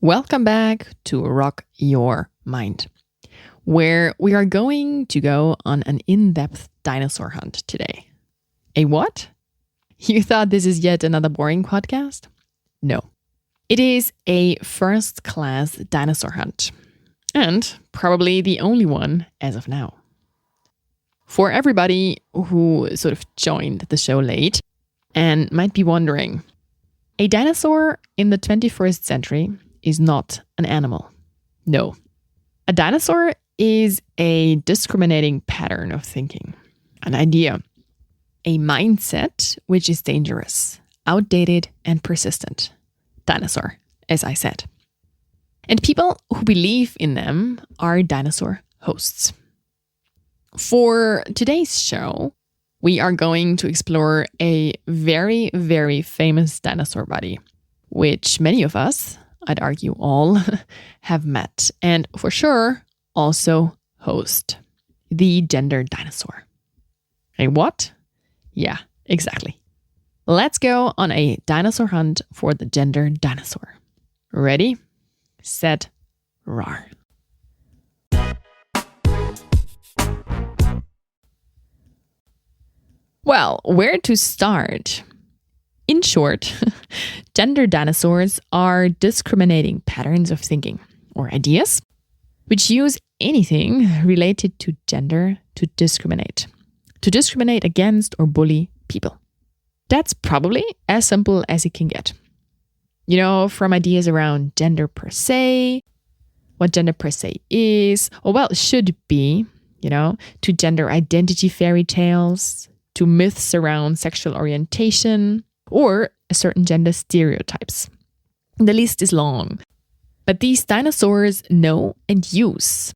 Welcome back to Rock Your Mind, where we are going to go on an in-depth dinosaur hunt today. A what? You thought this is yet another boring podcast? No. It is a first-class dinosaur hunt, and probably the only one as of now. For everybody who sort of joined the show late and might be wondering, a dinosaur in the 21st century is not an animal. No. A dinosaur is a discriminating pattern of thinking, an idea, a mindset which is dangerous, outdated, and persistent. Dinosaur, as I said. And people who believe in them are dinosaur hosts. For today's show, we are going to explore a very, very famous dinosaur body, which many of us, I'd argue all, have met and for sure also host. The Gender Dinosaur. A what? Yeah, exactly. Let's go on a dinosaur hunt for the Gender Dinosaur. Ready, set, roar. Well, where to start? In short, gender dinosaurs are discriminating patterns of thinking or ideas which use anything related to gender to discriminate against or bully people. That's probably as simple as it can get. You know, from ideas around gender per se, what gender per se is, or well, should be, you know, to gender identity fairy tales, to myths around sexual orientation, or certain gender stereotypes. The list is long, but these dinosaurs know and use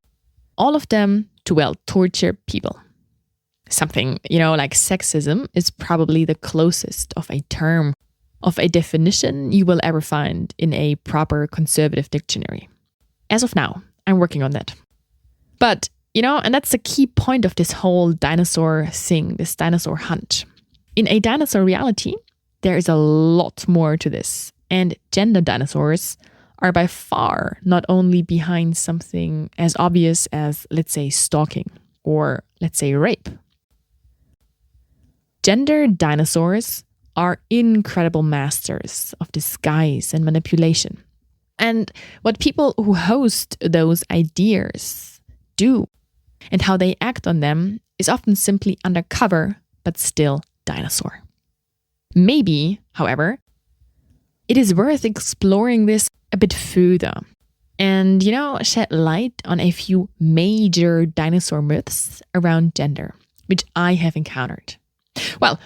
all of them to, well, torture people. Something, you know, like sexism is probably the closest of a term, of a definition you will ever find in a proper conservative dictionary. As of now, I'm working on that. But, you know, and that's the key point of this whole dinosaur thing, this dinosaur hunt. In a dinosaur reality, there is a lot more to this, and gender dinosaurs are by far not only behind something as obvious as, let's say, stalking or, let's say, rape. Gender dinosaurs are incredible masters of disguise and manipulation. And what people who host those ideas do and how they act on them is often simply undercover, but still dinosaur. Maybe, however, it is worth exploring this a bit further and, you know, shed light on a few major dinosaur myths around gender, which I have encountered. Well,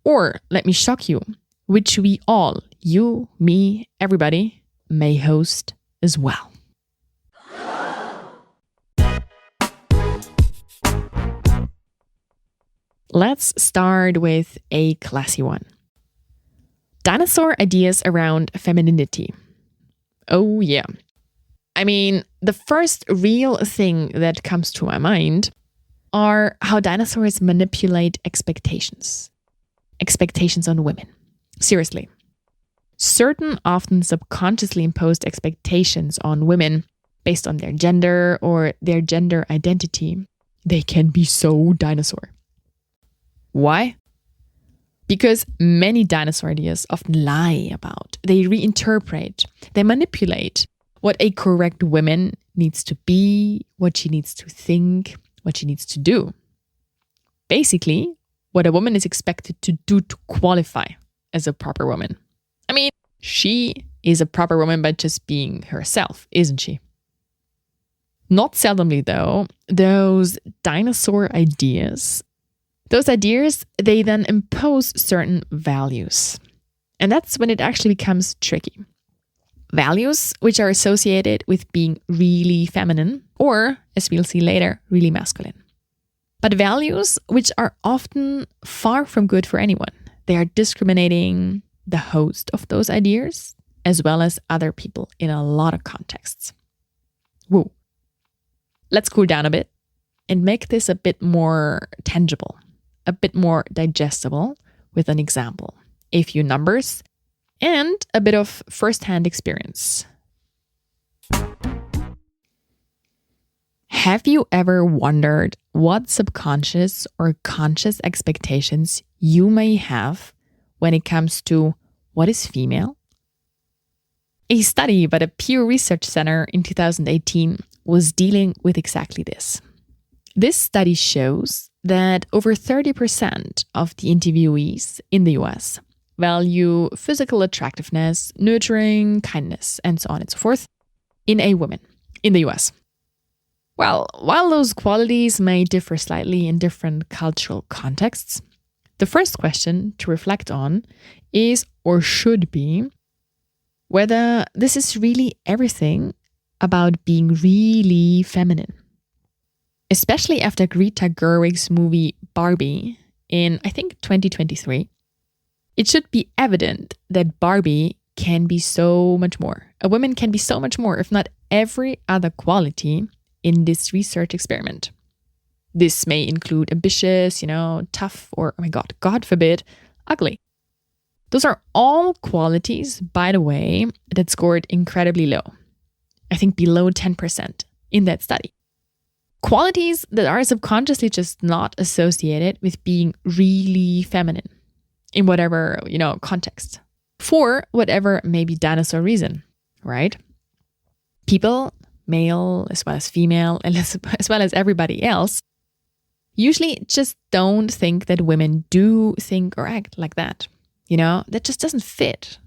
or let me shock you, which we all, you, me, everybody, may host as well. Let's start with a classy one. Dinosaur ideas around femininity. Oh yeah. I mean, the first real thing that comes to my mind are how dinosaurs manipulate expectations. Expectations on women. Seriously. Certain often subconsciously imposed expectations on women based on their gender or their gender identity, they can be so dinosaur. Why? Because many dinosaur ideas often lie about, they reinterpret, they manipulate what a correct woman needs to be, what she needs to think, what she needs to do. Basically, what a woman is expected to do to qualify as a proper woman. I mean, she is a proper woman by just being herself, isn't she? Not seldomly though, those dinosaur ideas, they then impose certain values. And that's when it actually becomes tricky. Values which are associated with being really feminine or, as we'll see later, really masculine. But values which are often far from good for anyone. They are discriminating the host of those ideas as well as other people in a lot of contexts. Woo. Let's cool down a bit and make this a bit more tangible, a bit more digestible with an example, a few numbers, and a bit of first-hand experience. Have you ever wondered what subconscious or conscious expectations you may have when it comes to what is female? A study by the Pew Research Center in 2018 was dealing with exactly this. This study shows that over 30% of the interviewees in the US value physical attractiveness, nurturing, kindness, and so on and so forth in a woman in the US. Well, while those qualities may differ slightly in different cultural contexts, the first question to reflect on is, or should be, whether this is really everything about being really feminine. Especially after Greta Gerwig's movie Barbie in, I think, 2023, it should be evident that Barbie can be so much more. A woman can be so much more, if not every other quality in this research experiment. This may include ambitious, tough, or, oh my God, God forbid, ugly. Those are all qualities, by the way, that scored incredibly low. I think below 10% in that study. Qualities that are subconsciously just not associated with being really feminine in whatever, context. For whatever maybe dinosaur reason, right? People, male as well as female, and as well as everybody else, usually just don't think that women do think or act like that. That just doesn't fit.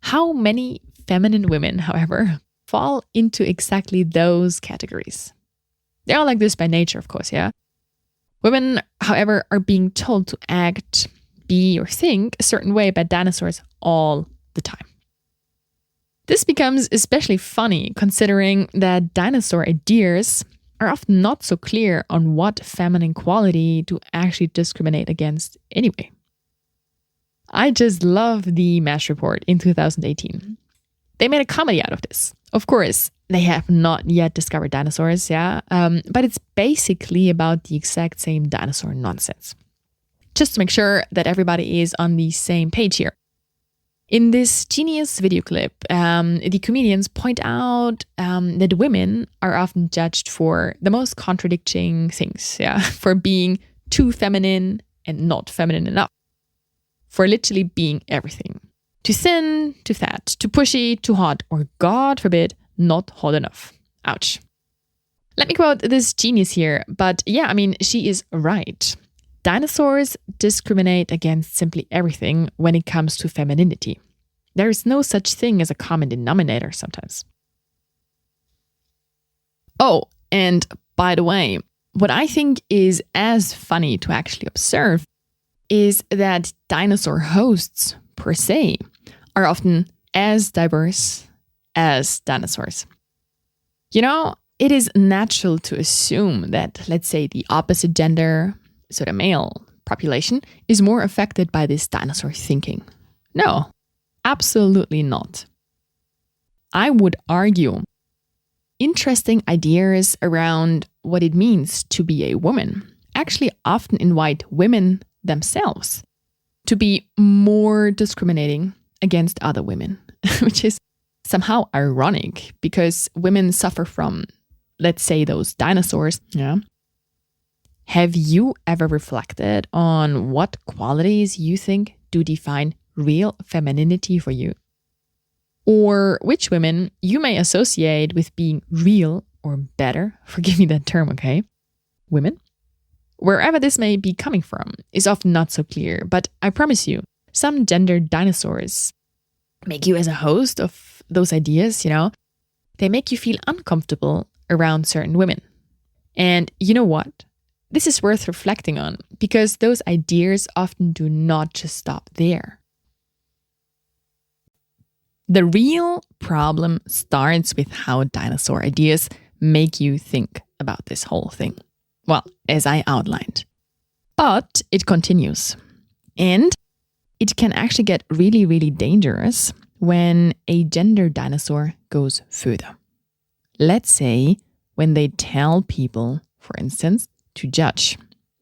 How many feminine women, however, fall into exactly those categories? They're all like this by nature, of course, yeah? Women, however, are being told to act, be, or think a certain way by dinosaurs all the time. This becomes especially funny considering that dinosaur ideas are often not so clear on what feminine quality to actually discriminate against anyway. I just love the MASH report in 2018. They made a comedy out of this. Of course, they have not yet discovered dinosaurs, yeah, but it's basically about the exact same dinosaur nonsense. Just to make sure that everybody is on the same page here. In this genius video clip, the comedians point out that women are often judged for the most contradicting things, yeah, for being too feminine and not feminine enough, for literally being everything. Too thin, too fat, too pushy, too hot, or God forbid, not hot enough. Ouch. Let me quote this genius here, but yeah, she is right. Dinosaurs discriminate against simply everything when it comes to femininity. There is no such thing as a common denominator sometimes. Oh, and by the way, what I think is as funny to actually observe is that dinosaur hosts, per se, are often as diverse as dinosaurs. It is natural to assume that, let's say, the opposite gender, so the male population, is more affected by this dinosaur thinking. No, absolutely not. I would argue interesting ideas around what it means to be a woman actually often invite women themselves to be more discriminating against other women, which is somehow ironic because women suffer from, let's say, those dinosaurs. Yeah. Have you ever reflected on what qualities you think do define real femininity for you? Or which women you may associate with being real or better, forgive me that term, okay, women? Wherever this may be coming from is often not so clear, but I promise you, some gender dinosaurs make you as a host of those ideas, they make you feel uncomfortable around certain women. And you know what? This is worth reflecting on because those ideas often do not just stop there. The real problem starts with how dinosaur ideas make you think about this whole thing. Well, as I outlined. But it continues. And it can actually get really, really dangerous when a gender dinosaur goes further. Let's say when they tell people, for instance, to judge,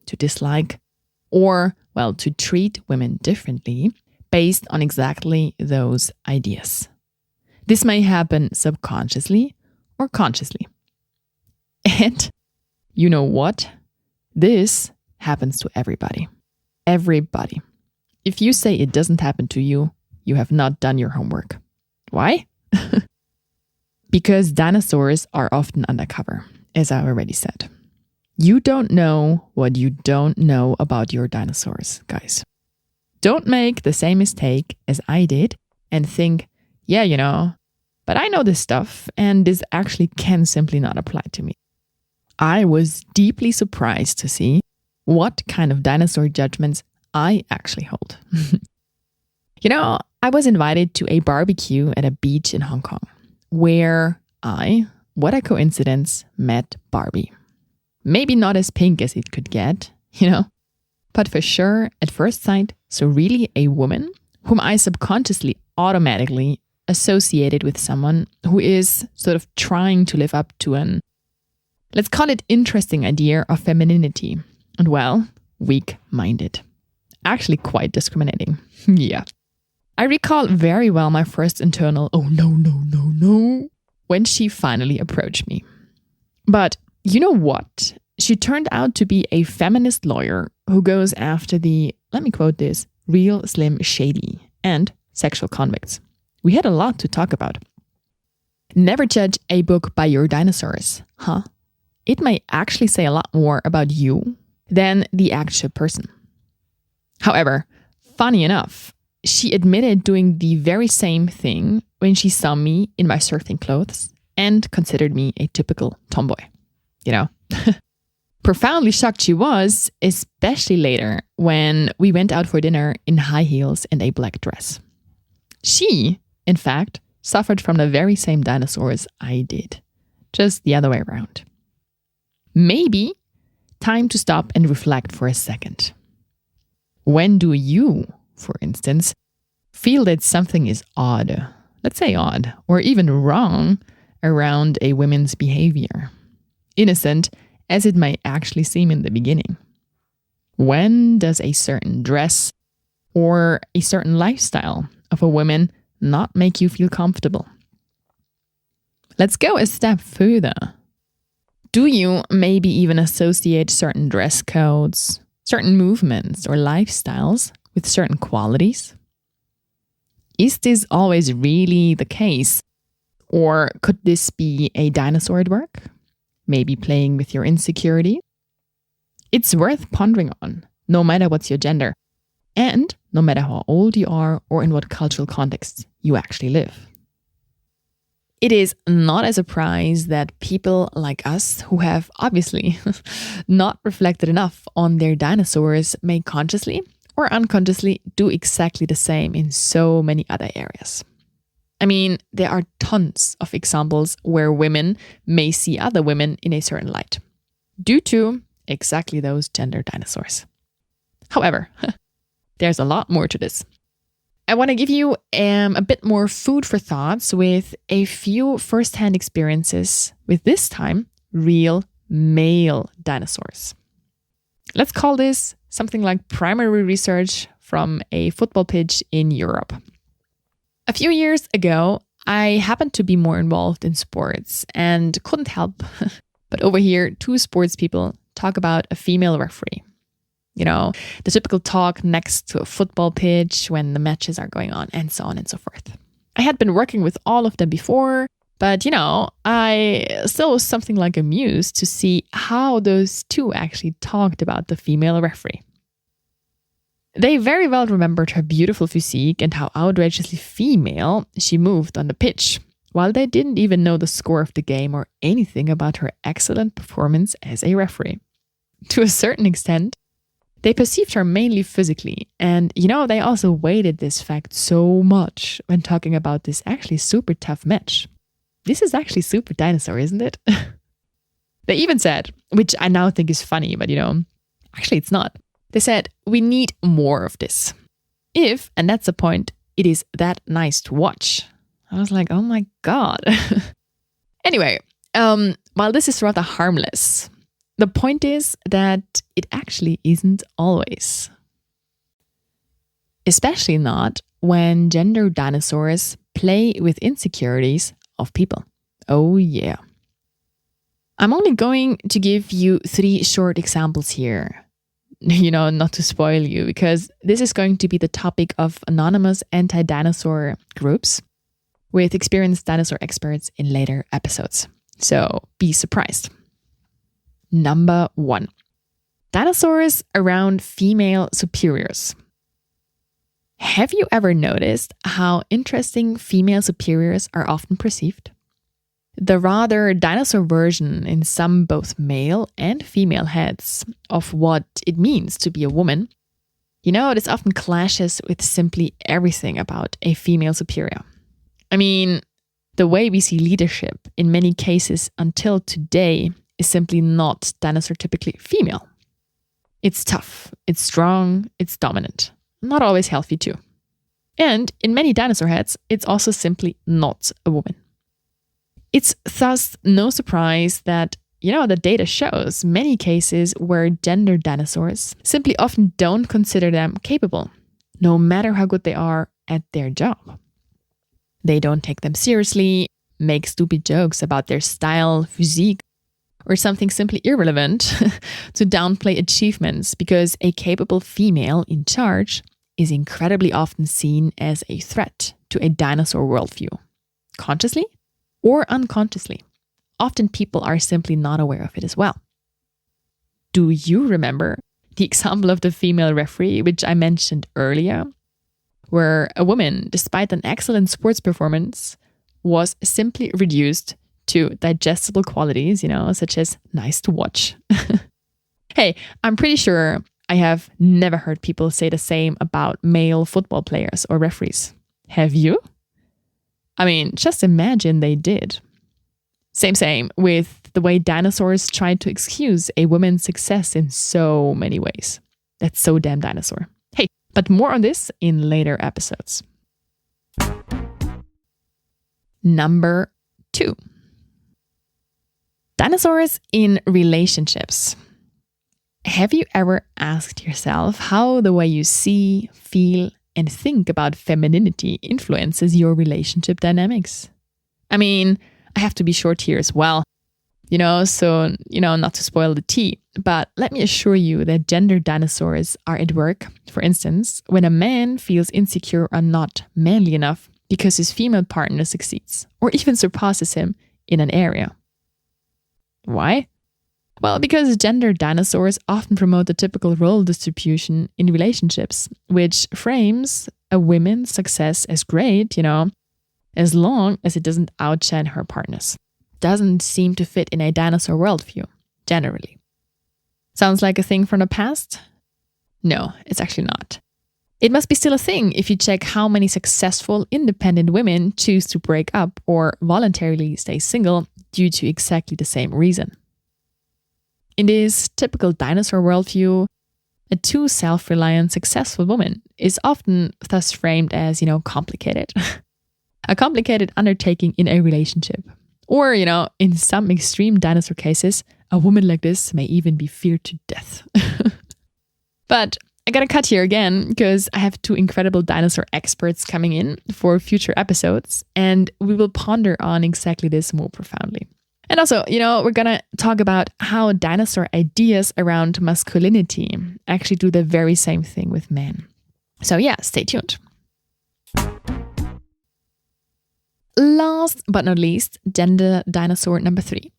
to dislike, or, well, to treat women differently based on exactly those ideas. This may happen subconsciously or consciously. And you know what? This happens to everybody. Everybody. If you say it doesn't happen to you, you have not done your homework. Why? Because dinosaurs are often undercover, as I already said. You don't know what you don't know about your dinosaurs, guys. Don't make the same mistake as I did and think, yeah, but I know this stuff and this actually can simply not apply to me. I was deeply surprised to see what kind of dinosaur judgments I actually hold. I was invited to a barbecue at a beach in Hong Kong where what a coincidence, met Barbie. Maybe not as pink as it could get, but for sure at first sight, so really a woman whom I subconsciously automatically associated with someone who is sort of trying to live up to an, let's call it, interesting idea of femininity. And well, weak-minded. Actually quite discriminating. Yeah. I recall very well my first internal, oh no, when she finally approached me. But you know what? She turned out to be a feminist lawyer who goes after the, let me quote this, real slim shady and sexual convicts. We had a lot to talk about. Never judge a book by your dinosaurs, huh? It may actually say a lot more about you than the actual person. However, funny enough, she admitted doing the very same thing when she saw me in my surfing clothes and considered me a typical tomboy. Profoundly shocked she was, especially later when we went out for dinner in high heels and a black dress. She, in fact, suffered from the very same dinosaurs I did, just the other way around. Maybe time to stop and reflect for a second. When do you, for instance, feel that something is odd, let's say odd, or even wrong around a woman's behavior? Innocent as it might actually seem in the beginning. When does a certain dress or a certain lifestyle of a woman not make you feel comfortable? Let's go a step further. Do you maybe even associate certain dress codes, certain movements or lifestyles with certain qualities? Is this always really the case? Or could this be a dinosaur at work? Maybe playing with your insecurity? It's worth pondering on, no matter what's your gender, and no matter how old you are or in what cultural context you actually live. It is not a surprise that people like us, who have obviously not reflected enough on their dinosaurs, may consciously or unconsciously do exactly the same in so many other areas. I mean, there are tons of examples where women may see other women in a certain light, due to exactly those gender dinosaurs. However, there's a lot more to this. I want to give you a bit more food for thoughts with a few first-hand experiences with, this time, real male dinosaurs. Let's call this something like primary research from a football pitch in Europe. A few years ago, I happened to be more involved in sports and couldn't help but overhear two sports people talk about a female referee. The typical talk next to a football pitch when the matches are going on, and so on and so forth. I had been working with all of them before, but I still was something like amused to see how those two actually talked about the female referee. They very well remembered her beautiful physique and how outrageously female she moved on the pitch, while they didn't even know the score of the game or anything about her excellent performance as a referee. To a certain extent, they perceived her mainly physically, and they also weighted this fact so much when talking about this actually super tough match. This is actually super dinosaur, isn't it? They even said, which I now think is funny, but actually it's not. They said, we need more of this. If, and that's the point, it is that nice to watch. I was like, oh my God. Anyway, While this is rather harmless, the point is that it actually isn't always. Especially not when gender dinosaurs play with insecurities of people. Oh yeah. I'm only going to give you 3 short examples here. Not to spoil you, because this is going to be the topic of anonymous anti-dinosaur groups with experienced dinosaur experts in later episodes. So be surprised. Number 1. Dinosaurs around female superiors. Have you ever noticed how interesting female superiors are often perceived? The rather dinosaur version in some both male and female heads of what it means to be a woman, this often clashes with simply everything about a female superior. I mean, the way we see leadership in many cases until today is simply not dinosaur typically female. It's tough, it's strong, it's dominant. Not always healthy too. And in many dinosaur heads, it's also simply not a woman. It's thus no surprise that, the data shows many cases where gender dinosaurs simply often don't consider them capable, no matter how good they are at their job. They don't take them seriously, make stupid jokes about their style, physique, or something simply irrelevant to downplay achievements because a capable female in charge is incredibly often seen as a threat to a dinosaur worldview, consciously or unconsciously. Often people are simply not aware of it as well. Do you remember the example of the female referee, which I mentioned earlier, where a woman, despite an excellent sports performance, was simply reduced to digestible qualities, such as nice to watch? Hey, I'm pretty sure I have never heard people say the same about male football players or referees. Have you? I mean, just imagine they did. Same with the way dinosaurs tried to excuse a woman's success in so many ways. That's so damn dinosaur. Hey, but more on this in later episodes. Number 2. Dinosaurs in relationships. Have you ever asked yourself how the way you see, feel, and think about femininity influences your relationship dynamics? I mean, I have to be short here as well, so, not to spoil the tea, but let me assure you that gender dinosaurs are at work, for instance, when a man feels insecure or not manly enough because his female partner succeeds or even surpasses him in an area. Why? Well, because gender dinosaurs often promote the typical role distribution in relationships, which frames a woman's success as great, as long as it doesn't outshine her partners. Doesn't seem to fit in a dinosaur worldview, generally. Sounds like a thing from the past? No, it's actually not. It must be still a thing if you check how many successful, independent women choose to break up or voluntarily stay single due to exactly the same reason. In this typical dinosaur worldview, a too self-reliant, successful woman is often thus framed as, complicated. A complicated undertaking in a relationship. Or, in some extreme dinosaur cases, a woman like this may even be feared to death. But I gotta cut here again because I have 2 incredible dinosaur experts coming in for future episodes, and we will ponder on exactly this more profoundly. And also, we're gonna talk about how dinosaur ideas around masculinity actually do the very same thing with men. So yeah, stay tuned. Last but not least, gender dinosaur number 3,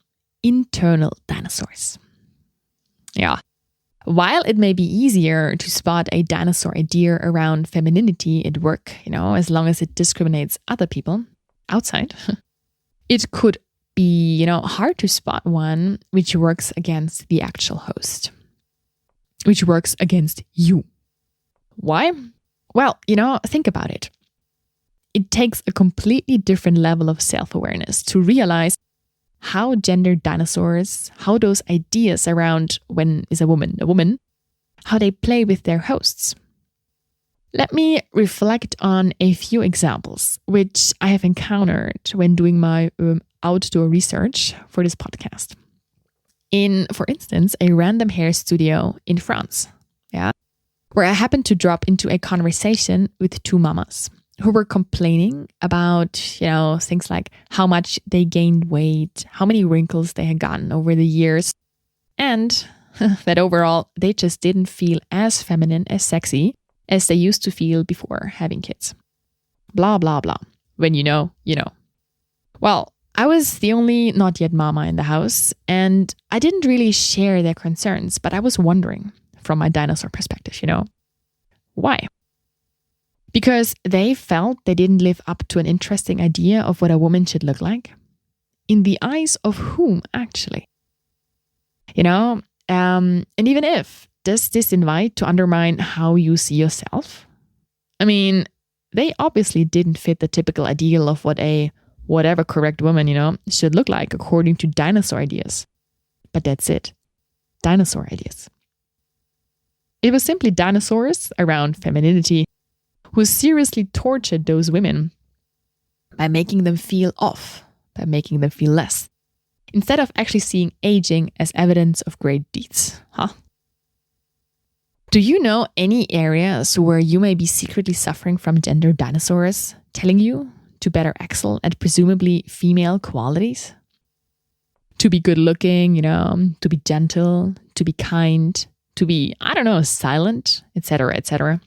internal dinosaurs. Yeah. While it may be easier to spot a dinosaur idea around femininity at work, as long as it discriminates other people outside, it could be, hard to spot one which works against the actual host, which works against you. Why? Well, think about it. It takes a completely different level of self-awareness to realize how gender dinosaurs, how those ideas around when is a woman, how they play with their hosts. Let me reflect on a few examples which I have encountered when doing my outdoor research for this podcast. In, for instance, a random hair studio in France, where I happened to drop into a conversation with two mamas who were complaining about, things like how much they gained weight, how many wrinkles they had gotten over the years, and that overall they just didn't feel as feminine, as sexy as they used to feel before having kids. Blah, blah, blah. When you know, you know. Well, I was the only not yet mama in the house, and I didn't really share their concerns, but I was wondering from my dinosaur perspective, why? Because they felt they didn't live up to an interesting idea of what a woman should look like. In the eyes of whom, actually? And even if, does this invite to undermine how you see yourself? I mean, they obviously didn't fit the typical ideal of what a whatever correct woman, should look like according to dinosaur ideas. But that's it. Dinosaur ideas. It was simply dinosaurs around femininity who seriously tortured those women by making them feel off, by making them feel less, instead of actually seeing aging as evidence of great deeds. Do you know any areas where you may be secretly suffering from gender dinosaurs telling you to better excel at presumably female qualities? To be good looking, to be gentle, to be kind, to be, silent, etc., etc.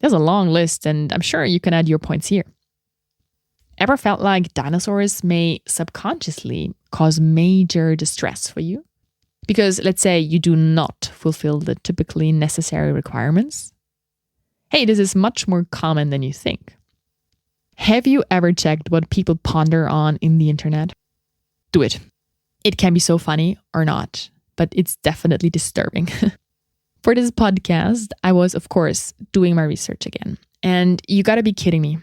There's a long list, and I'm sure you can add your points here. Ever felt like dinosaurs may subconsciously cause major distress for you? Because let's say you do not fulfill the typically necessary requirements. Hey, this is much more common than you think. Have you ever checked what people ponder on in the internet? Do it. It can be so funny or not, but it's definitely disturbing. For this podcast, I was, of course, doing my research again. And you gotta be kidding me.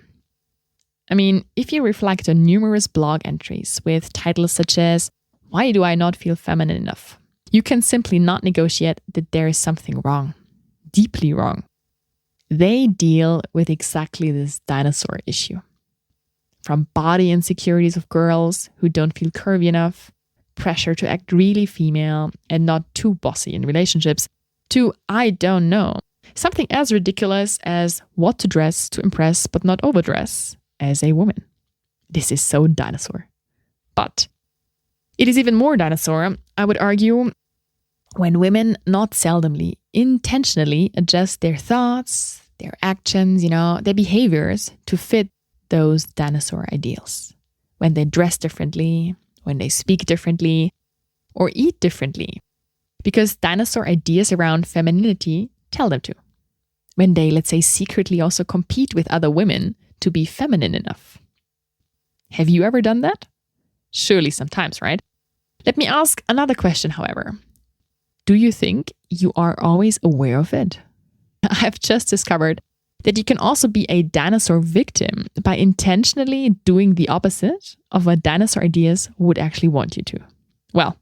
I mean, if you reflect on numerous blog entries with titles such as, "Why do I not feel feminine enough?" you can simply not negotiate that there is something wrong, deeply wrong. They deal with exactly this dinosaur issue. From body insecurities of girls who don't feel curvy enough, pressure to act really female and not too bossy in relationships, to, I don't know, something as ridiculous as what to dress to impress but not overdress as a woman. This is so dinosaur. But it is even more dinosaur, I would argue, when women not seldomly, intentionally adjust their thoughts, their actions, their behaviors to fit those dinosaur ideals. When they dress differently, when they speak differently, or eat differently. Because dinosaur ideas around femininity tell them to. When they, let's say, secretly also compete with other women to be feminine enough. Have you ever done that? Surely sometimes, right? Let me ask another question, however. Do you think you are always aware of it? I've just discovered that you can also be a dinosaur victim by intentionally doing the opposite of what dinosaur ideas would actually want you to. Well,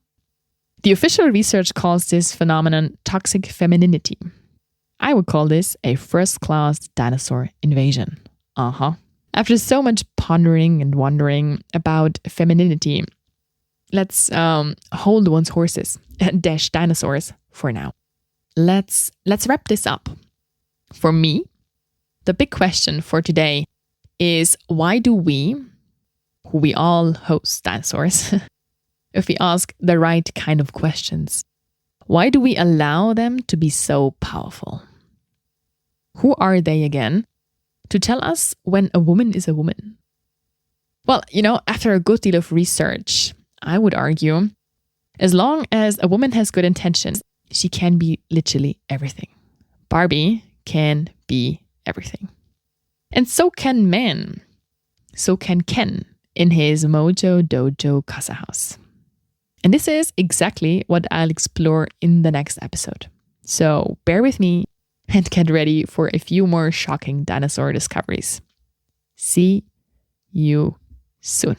the official research calls this phenomenon toxic femininity. I would call this a first-class dinosaur invasion. After so much pondering and wondering about femininity, let's hold one's horses and dash dinosaurs for now. Let's wrap this up. For me, the big question for today is, why do we, who we all host dinosaurs, if we ask the right kind of questions, why do we allow them to be so powerful? Who are they again to tell us when a woman is a woman? Well, after a good deal of research, I would argue, as long as a woman has good intentions, she can be literally everything. Barbie can be everything. And so can men. So can Ken in his Mojo Dojo Casa House. And this is exactly what I'll explore in the next episode. So bear with me and get ready for a few more shocking dinosaur discoveries. See you soon.